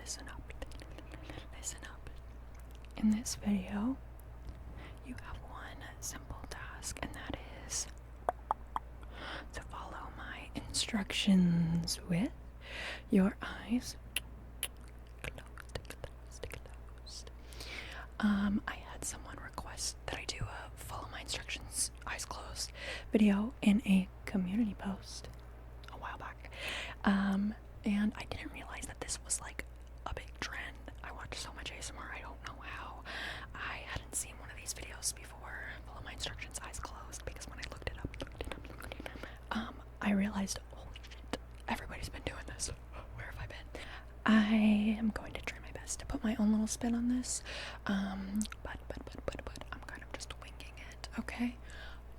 listen up. Listen up. In this video, you have one simple task, and that is to follow my instructions with your eyes closed. I had someone request that I do a follow my instructions eyes closed video in a community post a while back. And I didn't realize that this was like a big trend. I watch so much ASMR, I don't know how. I hadn't seen one of these videos before, follow my instructions eyes closed, because when I looked it up, I realized, holy shit, everybody's been doing this. Where have I been? I am going to try my best to put my own little spin on this. But I'm kind of just winging it, okay?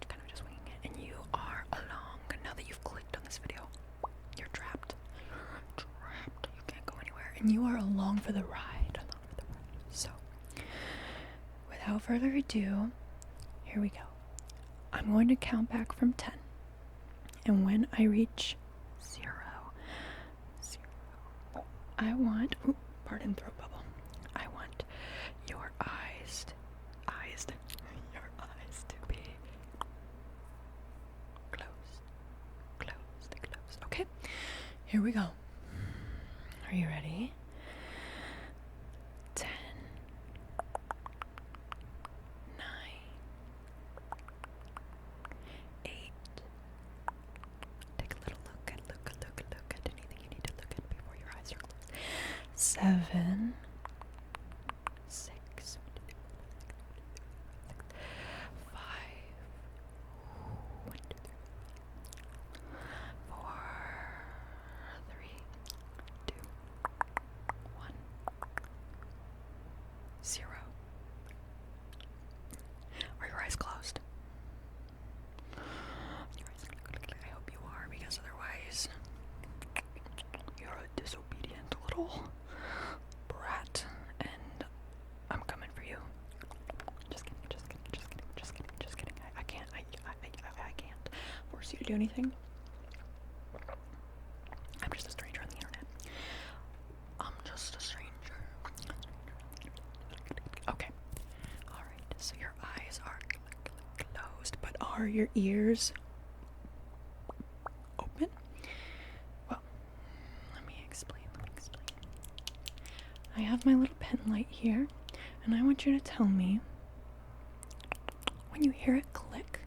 Kind of just winging it, and you are along. Now that you've clicked on this video, you're trapped. You can't go anywhere, and you are along for the ride. So, without further ado, here we go. I'm going to count back from 10, and when I reach 0, I want, pardon throat bubble, I want your eyes to be closed. Okay, here we go. Are you ready? 10, 9, 8. Take a little look at anything you need to look at before your eyes are closed. 7, 6, 5, 1, 2, 3, 4, 3, 2, 1, 0. Are your eyes closed? I hope you are, because otherwise you're a disobedient little brat, and I'm coming for you. Just kidding. I can't force you to do anything. I'm just a stranger on the internet. I'm just a stranger. Okay. Alright, so your eyes are closed, but are your ears open? Well, let me explain. I have my little pen light here, and I want you to tell me when you hear it click,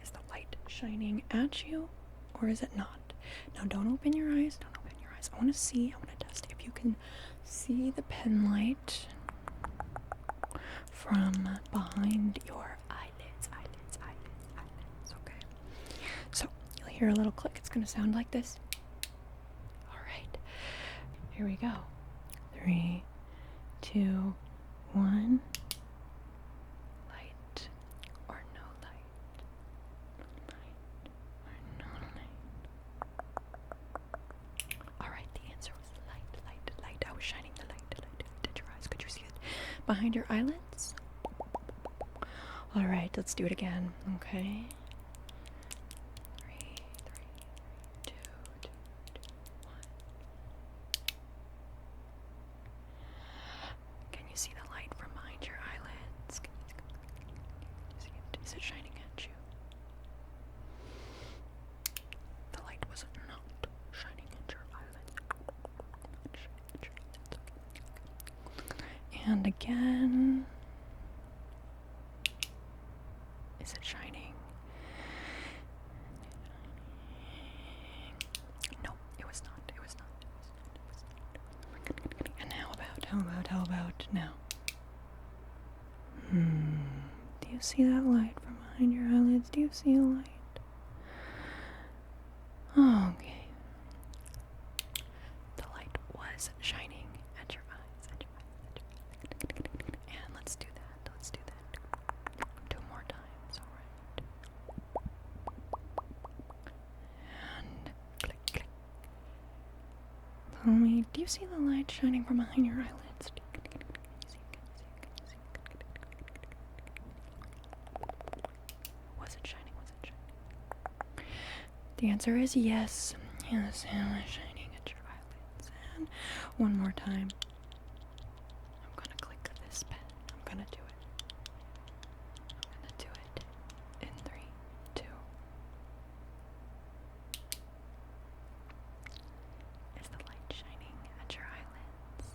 is the light shining at you or is it not? Now don't open your eyes. I want to test if you can see the pen light from behind your eyelids, okay? So you'll hear a little click. It's going to sound like this. Alright, here we go. 3, 2, 1. Light or no light? Light or no light? Alright, the answer was light. I was shining the light at your eyes. Could you see it behind your eyelids? Alright, let's do it again, okay? 3, 2, 1. Can you see the light from behind your eyelids? Is it shining at you? The light was not shining at your eyelids. And again. Is it shining? No, it was not. And how about now? Do you see that light from behind your eyelids? Do you see a light? Okay. The light was shining at your eyes. And let's do that. 2 more times, alright? And click. Tell me, do you see the light shining from behind your eyelids? Was it shining? The answer is yes. Yes, it was shining at your eyelids. again. One more time. I'm gonna click this pen. I'm gonna do it. I'm gonna do it in 3, 2. Is the light shining at your eyelids?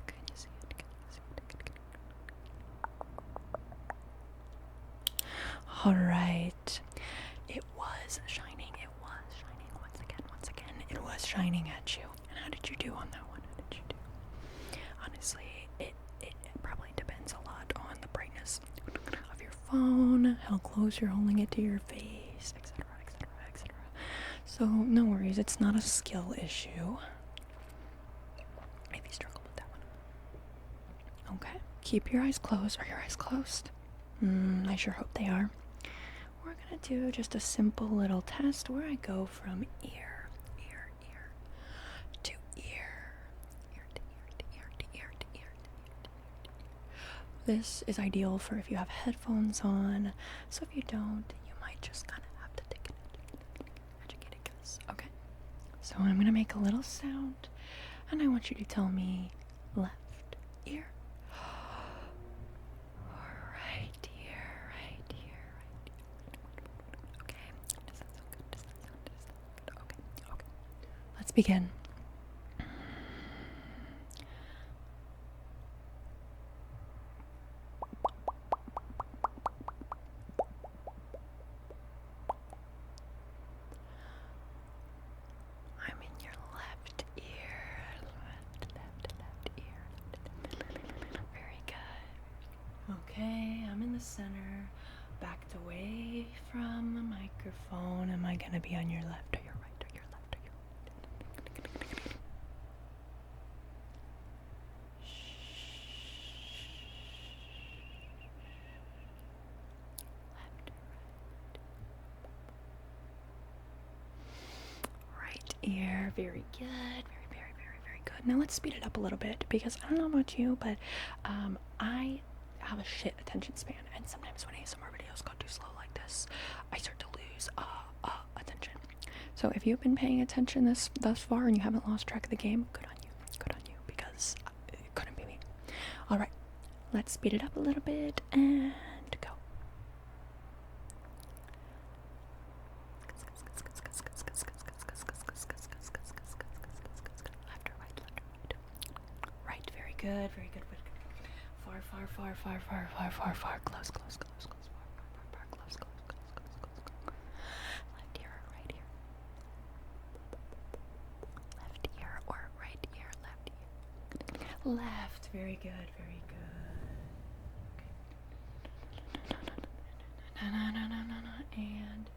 Can you see it? Can you see it? Alright. It was shining. It was shining once again. Once again. It was shining at you. And how did you do on that one? How did you do? Honestly, it probably depends a lot on the brightness of your phone, how close you're holding it to your face, etc., etc., etc. So no worries, it's not a skill issue. If you struggle with that one. Okay, keep your eyes closed. Are your eyes closed? I sure hope they are. We're gonna do just a simple little test where I go from ear, ear, ear to ear, ear to ear to ear to ear to ear to ear. This is ideal for if you have headphones on. So if you don't, you might just kind of have to take an educated guess. Okay. So I'm gonna make a little sound, and I want you to tell me left ear. Right ear, right ear, right ear. Okay. Does that sound good? Does that sound good? Okay. Okay. Let's begin. I'm in your left ear. Left ear. Very good. Okay, I'm in the center. Backed away from the microphone. Am I gonna be on your left or your right or your left or your right? Left or right? Right ear. Very good. Very good. Now let's speed it up a little bit because I don't know about you, but I have a shit attention span, and sometimes when ASMR videos go too slow like this, I start to lose attention. So if you've been paying attention thus far and you haven't lost track of the game, good on you, because it couldn't be me. All right, let's speed it up a little bit and go. Left or right, left or right. Right, very good. Far, close, far, close. Left ear or right ear? Left ear or right ear? Left ear. Left, very good. Okay. And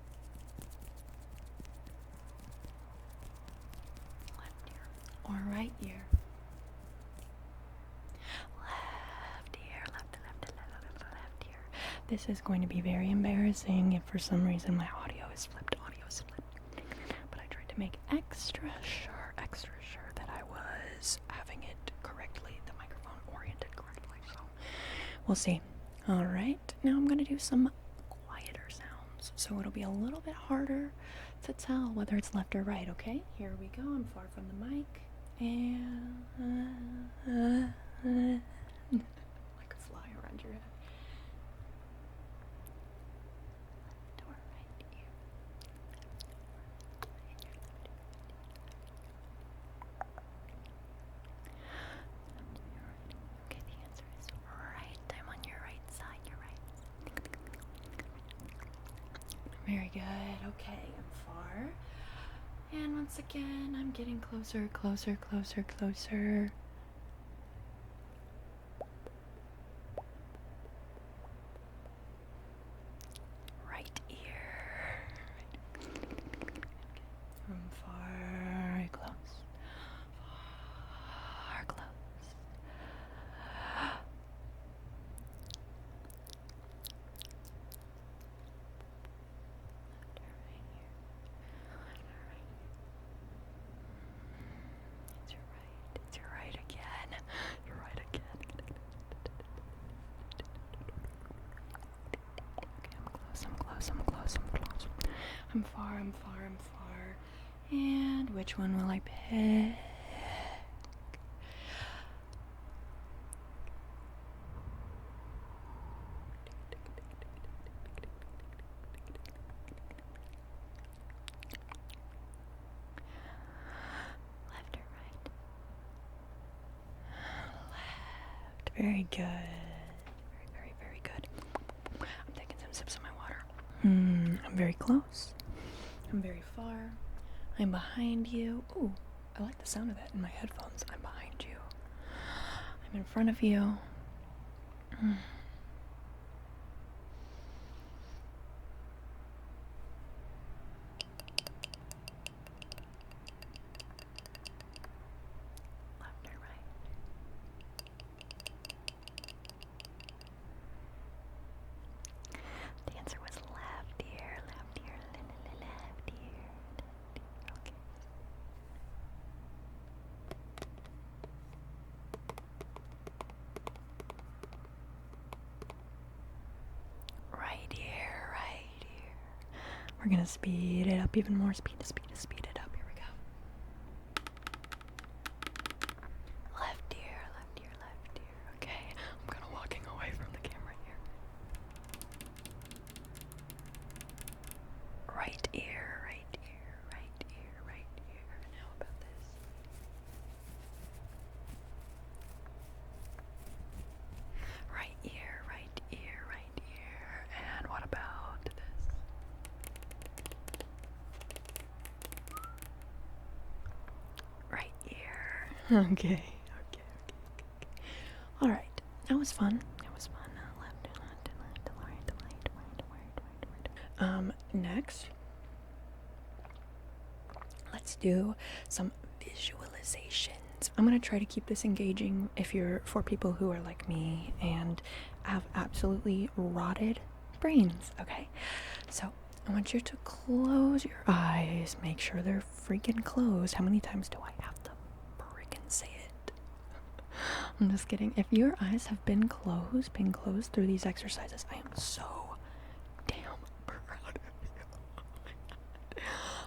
left ear or right ear? Left ear. This is going to be very embarrassing if for some reason my audio is flipped. But I tried to make extra sure that I was having it correctly, the microphone oriented correctly. So we'll see. Alright, now I'm going to do some quieter sounds. So it'll be a little bit harder to tell whether it's left or right, okay? Here we go. I'm far from the mic. And like a fly around your head. Left or right ear? Okay, the answer is right. I'm on your right side. You're right. Very good. Okay, I'm far. And once again, I'm getting closer. Right ear. From far close. It's your right again. Okay, I'm close. I'm far. And Which one will I pick? Left or right? Left. Very good. Very, very good. I'm taking some sips of my water. I'm very close. I'm very far. I'm behind you. Ooh, I like the sound of that in my headphones. I'm behind you. I'm in front of you. Left or right? The answer was left ear, left ear, left ear. Okay. Right ear, right ear. We're gonna speed it up even more. Speed it up. Here we go. Left ear, left ear, left ear. Okay, I'm kind of walking away from the camera here. Right ear, right ear, right ear, right ear. Now about this. Right ear, right ear, right ear. And what about this? Right ear. Okay. Alright. That was fun. Left, right. Next, let's do some visualizations. I'm gonna try to keep this engaging for people who are like me and have absolutely rotted brains, okay? So I want you to close your eyes. Make sure they're freaking closed. How many times do I have to freaking say it? I'm just kidding. If your eyes have been closed through these exercises, I am so damn proud of you.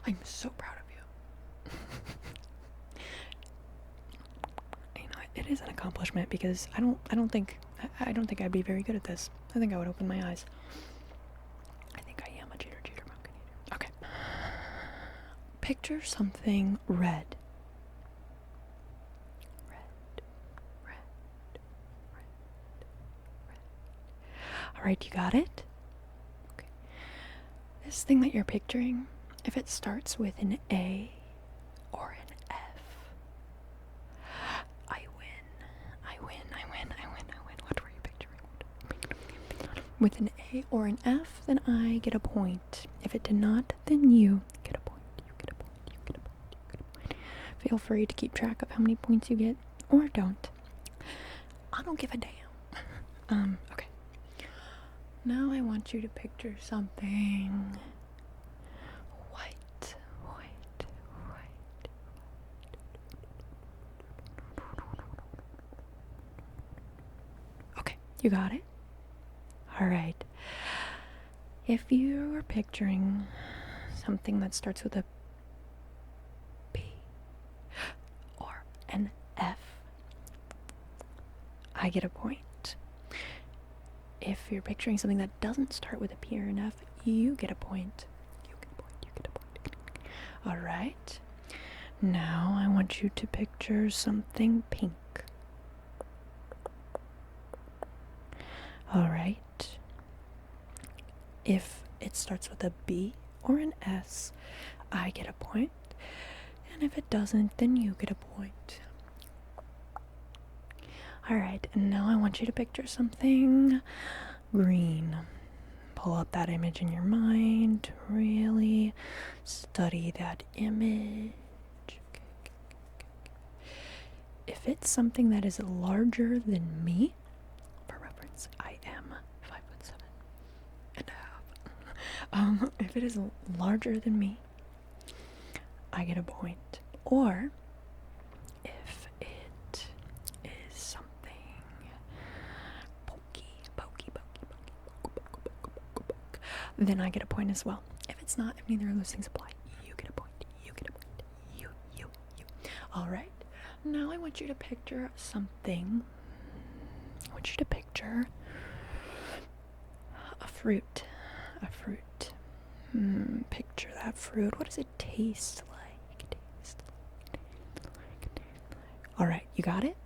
I'm so proud of you. You know, it is an accomplishment because I don't think I'd be very good at this. I think I would open my eyes. I think I am a cheater, pumpkin eater. Okay. Picture something red. Red. Alright, you got it? Okay. This thing that you're picturing, if it starts with an A or an F, I win. What were you picturing? With an A or an F, then I get a point. If it did not, then you get a point. Feel free to keep track of how many points you get, or don't. I don't give a damn. Okay. Now I want you to picture something white. Okay, you got it? Alright. If you were picturing something that starts with a P or an F, I get a point. If you're picturing something that doesn't start with a P or an F, you get a point. Alright. Now I want you to picture something pink. Alright. If it starts with a B or an S, I get a point. And if it doesn't, then you get a point. Alright, and now I want you to picture something green. Pull up that image in your mind. Really study that image. If it's something that is larger than me, for reference, I am 5'7.5". If it is larger than me, I get a point. Or if it is something pokey, then I get a point as well. If it's not, if neither of those things apply, you get a point. Alright, now I want you to picture something. I want you to picture a fruit. A fruit. Picture that fruit. What does it taste like? Alright, you got it?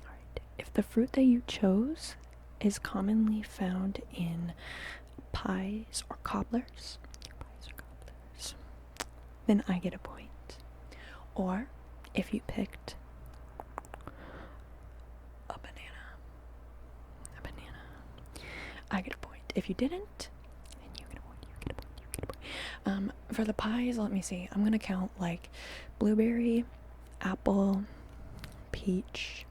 Alright. If the fruit that you chose is commonly found in pies or cobblers, then I get a point. Or if you picked a banana, I get a point. If you didn't, then you get a point. For the pies, let me see. I'm gonna count like blueberry, apple, peach,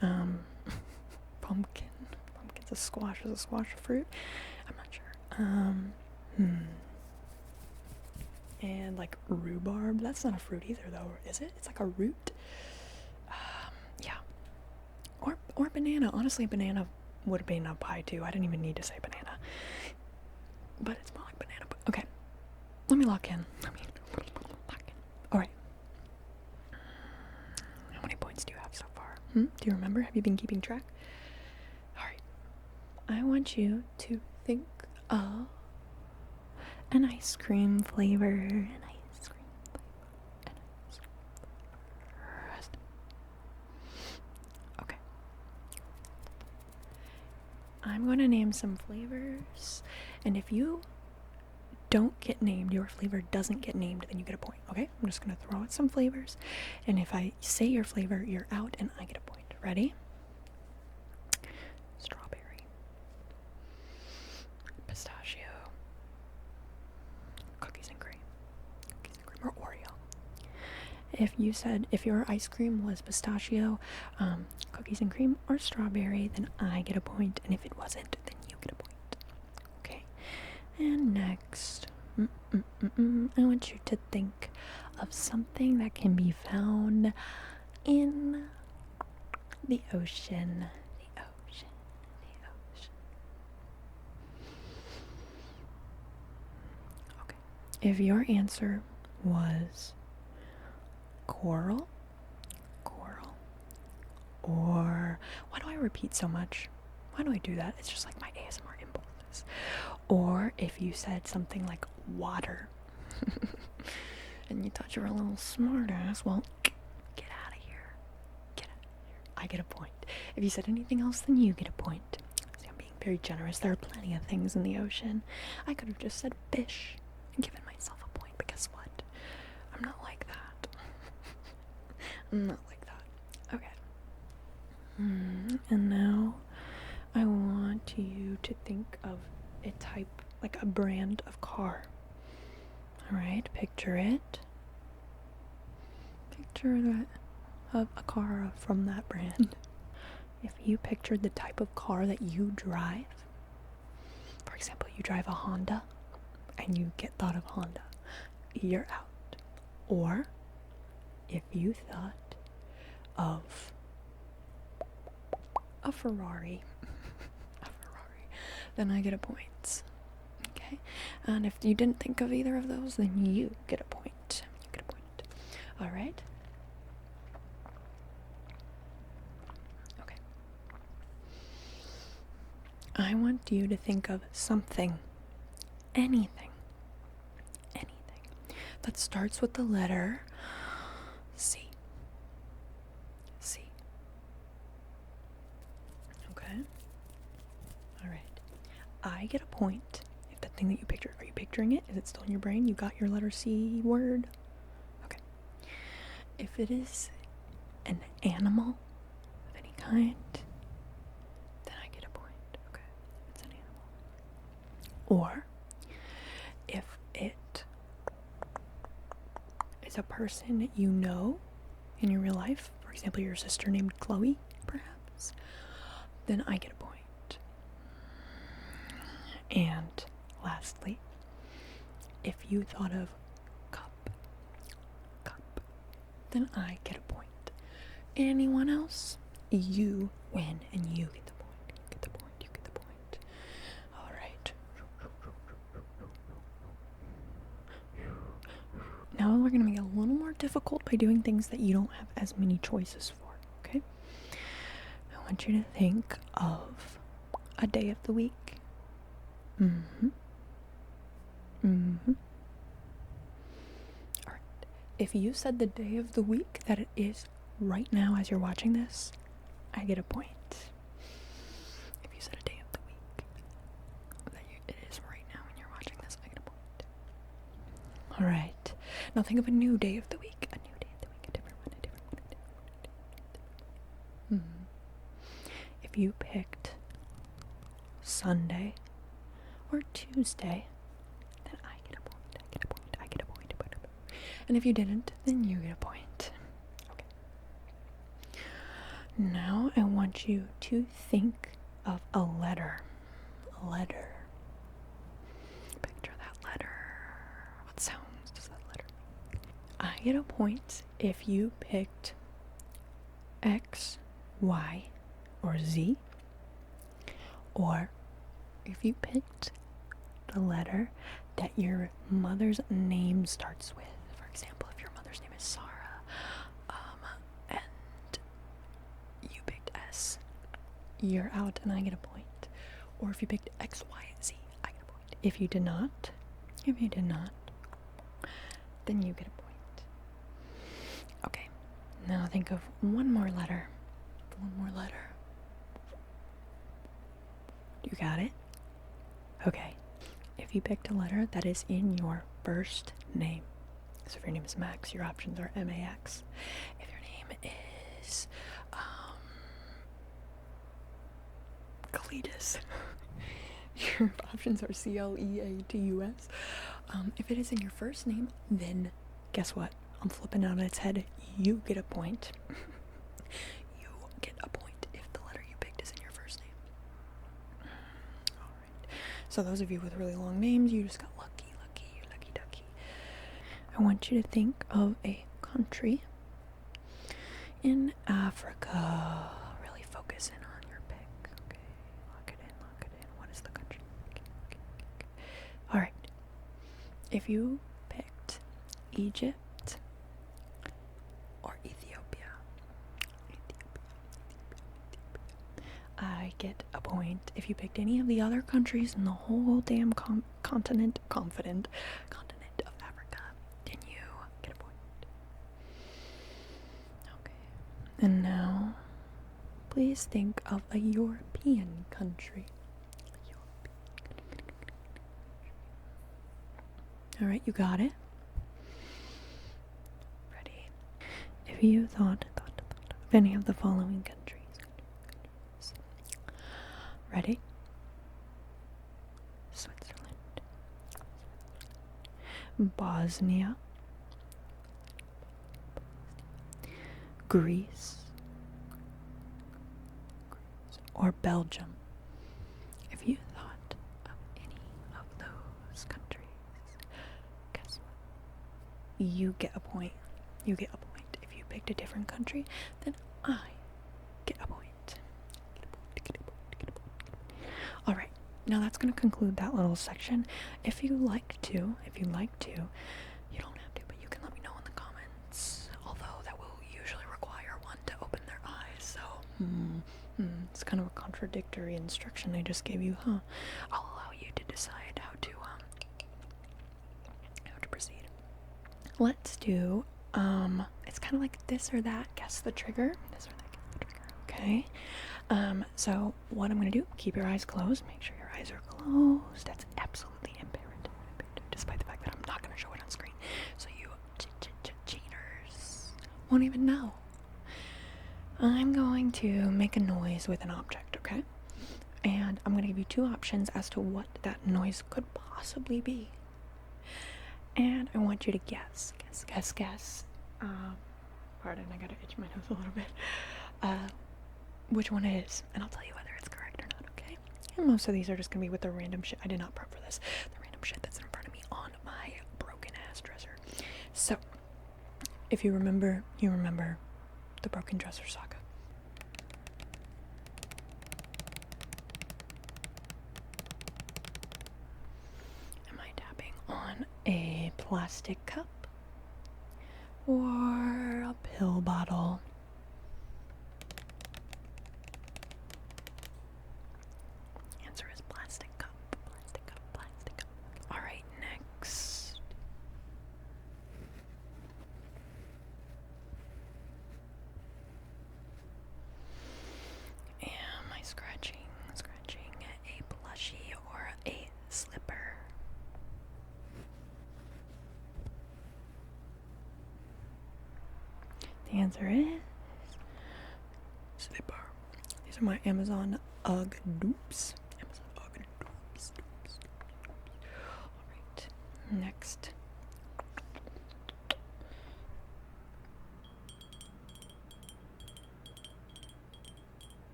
pumpkin. Pumpkin's a squash. Is a squash a fruit? I'm not sure. And like rhubarb. That's not a fruit either, though, is it? It's like a root. Yeah. Or banana. Honestly, banana would have been a pie too. I didn't even need to say banana. But it's more like banana. Okay. Let me lock in. Alright. How many points do you have so far? Do you remember? Have you been keeping track? Alright. I want you to think of an ice cream flavor. Okay. I'm going to name some flavors, and if you don't get named, your flavor doesn't get named, then you get a point, okay? I'm just going to throw out some flavors, and if I say your flavor, you're out, and I get a point. Ready? Strawberry. Pistachio. Cookies and cream. Or Oreo. If your ice cream was pistachio, cookies and cream, or strawberry, then I get a point, and if it wasn't, then you get a point. Okay. And next, I want you to think of something that can be found in the ocean. Okay. If your answer was coral, or why do I repeat so much? Why do I do that? It's just like my ASMR impulses. Or if you said something like water, and you thought you were a little smartass, well, get out of here. I get a point. If you said anything else, then you get a point. See, I'm being very generous. There are plenty of things in the ocean. I could have just said fish and given myself a point, but guess what? I'm not like that. I'm not like that. Okay. And now I want you to think of a type, like a brand of car. Alright, picture it. Picture that of a car from that brand. If you pictured the type of car that you drive, for example, you drive a Honda and you get thought of Honda, you're out. Or if you thought of a Ferrari, then I get a point. Okay? And if you didn't think of either of those, then you get a point. Alright? Okay. I want you to think of something, anything, that starts with the letter C. Okay? Alright. I get a point if that thing that you pictured, are you picturing it? Is it still in your brain? You got your letter C word? Okay. If it is an animal of any kind, then I get a point. Okay. It's an animal. Or if it is a person you know in your real life, for example, your sister named Chloe, perhaps, then I get a point. And lastly, if you thought of cup, then I get a point. Anyone else, you win and you get the point. You get the point. Alright. now we're gonna make it a little more difficult by doing things that you don't have as many choices for, okay? I want you to think of a day of the week. Mm-hmm. Mm-hmm. Alright. If you said the day of the week that it is right now as you're watching this, I get a point. If you said a day of the week that it is right now when you're watching this, I get a point. Alright. Now think of a new day of the week. A new day of the week. A different one. A different one. A different one. Mm-hmm. If you picked Sunday or Tuesday, then I get a point. I get a point. I get a point. And if you didn't, then you get a point. Okay. Now I want you to think of a letter. A letter. Picture that letter. What sounds does that letter make? I get a point if you picked X, Y, or Z. Or if you picked the letter that your mother's name starts with. For example, if your mother's name is Sarah, and you picked S, you're out and I get a point. Or if you picked X, Y, and Z, I get a point. If you did not, then you get a point. Okay, now think of one more letter. You got it? Okay. If you picked a letter that is in your first name, so if your name is Max, your options are M-A-X. If your name is Cletus, your options are C-L-E-A-T-U-S. If it is in your first name, then guess what? I'm flipping it on its head. You get a point. You get a point if the letter you picked is in your first name. Alright. So those of you with really long names, you just got lucky, you're lucky ducky. I want you to think of a country in Africa. Really focus in on your pick. Okay, lock it in. What is the country? Okay. Alright. If you picked Egypt or Ethiopia, I get a point. If you picked any of the other countries in the whole damn continent of Africa, then you get a point. Okay. And now, please think of a European country. Alright, you got it? Ready? If you thought of any of the following countries. Ready? Switzerland, Bosnia, Greece, or Belgium. If you thought of any of those countries, guess what? You get a point. If you picked a different country, then I get a point. Alright, now that's going to conclude that little section. If you'd like to, you don't have to, but you can let me know in the comments. Although that will usually require one to open their eyes, so it's kind of a contradictory instruction I just gave you, huh? I'll allow you to decide how to proceed. Let's do, it's kind of like this or that, guess the trigger. This or that, guess the trigger, okay? So what I'm going to do, keep your eyes closed, make sure your eyes are closed. That's absolutely imperative, despite the fact that I'm not going to show it on screen. So you cheaters won't even know. I'm going to make a noise with an object, okay? And I'm going to give you two options as to what that noise could possibly be. And I want you to guess. Pardon, I gotta itch my nose a little bit. Which one it is, and I'll tell you whether it's correct or not, okay? And most of these are just gonna be with the random shit. I did not prep for this. The random shit that's in front of me on my broken ass dresser. So, if you remember the broken dresser saga. Am I tapping on a plastic cup, or a pill bottle? Answer is plastic cup. Plastic cup. Plastic cup. All right, next. Am I scratching a plushie or a slipper? The answer is slipper. These are my Amazon UGG dupes. Amazon UGG dupes. Alright, next.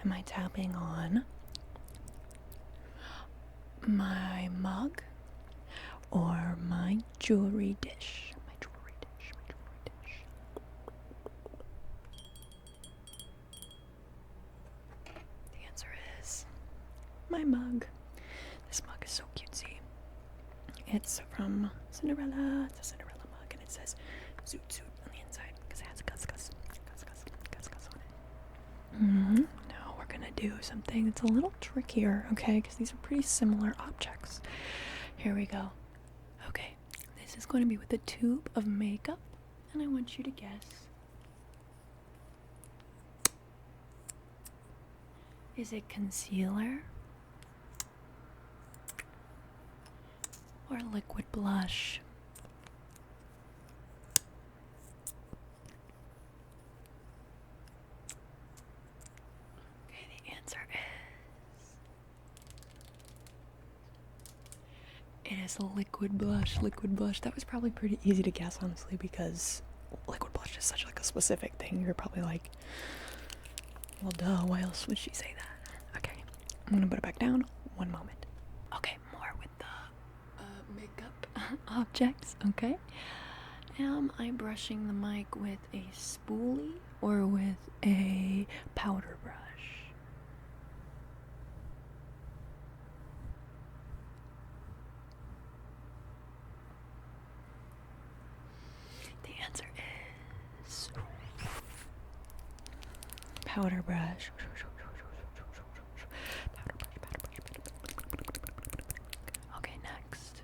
Am I tapping on my mug or my jewelry dish? My jewelry dish. The answer is my mug. This mug is so cutesy. It's from Cinderella. It's a Cinderella mug, and it says "Zoot Zoot" on the inside because it has a Gus on it. Now we're gonna do something that's a little trickier, okay? Because these are pretty similar objects. Here we go. Okay, this is going to be with a tube of makeup, and I want you to guess. Is it concealer or liquid blush? Okay, the answer is it is a liquid blush. Liquid blush. That was probably pretty easy to guess, honestly, because liquid blush is such like a specific thing. You're probably like, well, duh, why else would she say that? Okay, I'm gonna put it back down. One moment. Okay, more with the makeup objects, okay? Am I brushing the mic with a spoolie or with a powder brush? The answer is powder brush. Okay, next.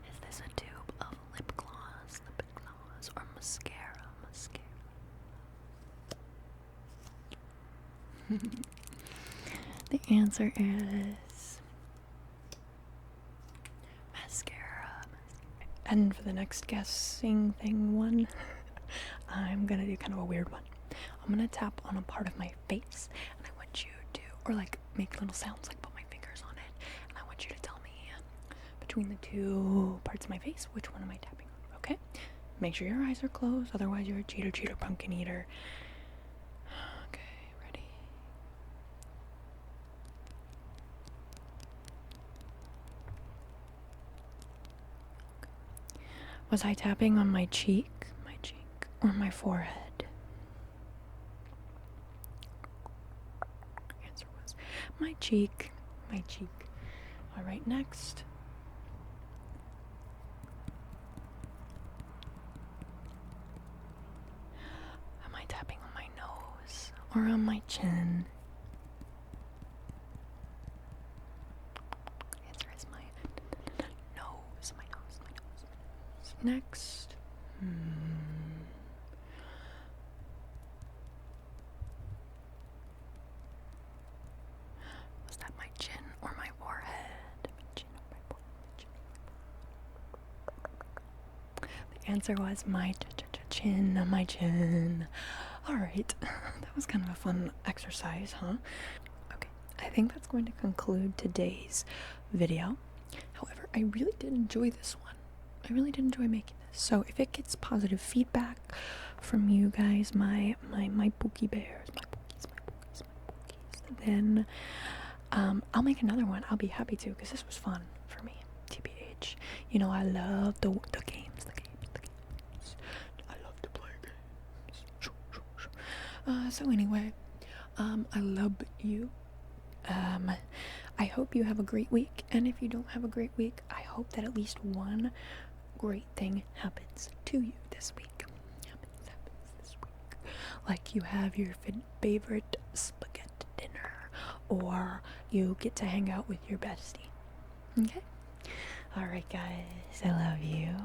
Is this a tube of lip gloss, or mascara? The answer is mascara. And for the next guessing thing one, I'm gonna do kind of a weird one. I'm gonna tap on a part of my face, and I want you to, or like make little sounds, like put my fingers on it, and I want you to tell me between the two parts of my face, which one am I tapping on, okay? Make sure your eyes are closed, otherwise you're a cheater, pumpkin eater. Okay, ready? Okay. Was I tapping on my cheek, or my forehead? Answer was my cheek. Alright, next. Am I tapping on my nose or on my chin? The answer is my nose. Next. Was that my chin or my forehead? The answer was my chin. Alright, that was kind of a fun exercise, huh? Okay, I think that's going to conclude today's video. However, I really did enjoy this one. I really did enjoy making this. So if it gets positive feedback from you guys, my Pookie bears, my Pookies, then I'll make another one. I'll be happy to, because this was fun for me, TBH. You know, I love the games. I love to play games. So anyway, I love you. I hope you have a great week, and if you don't have a great week, I hope that at least one great thing happens to you this week. Happens this week. Like you have your favorite spaghetti dinner, or you get to hang out with your bestie. Okay? Alright, guys, I love you.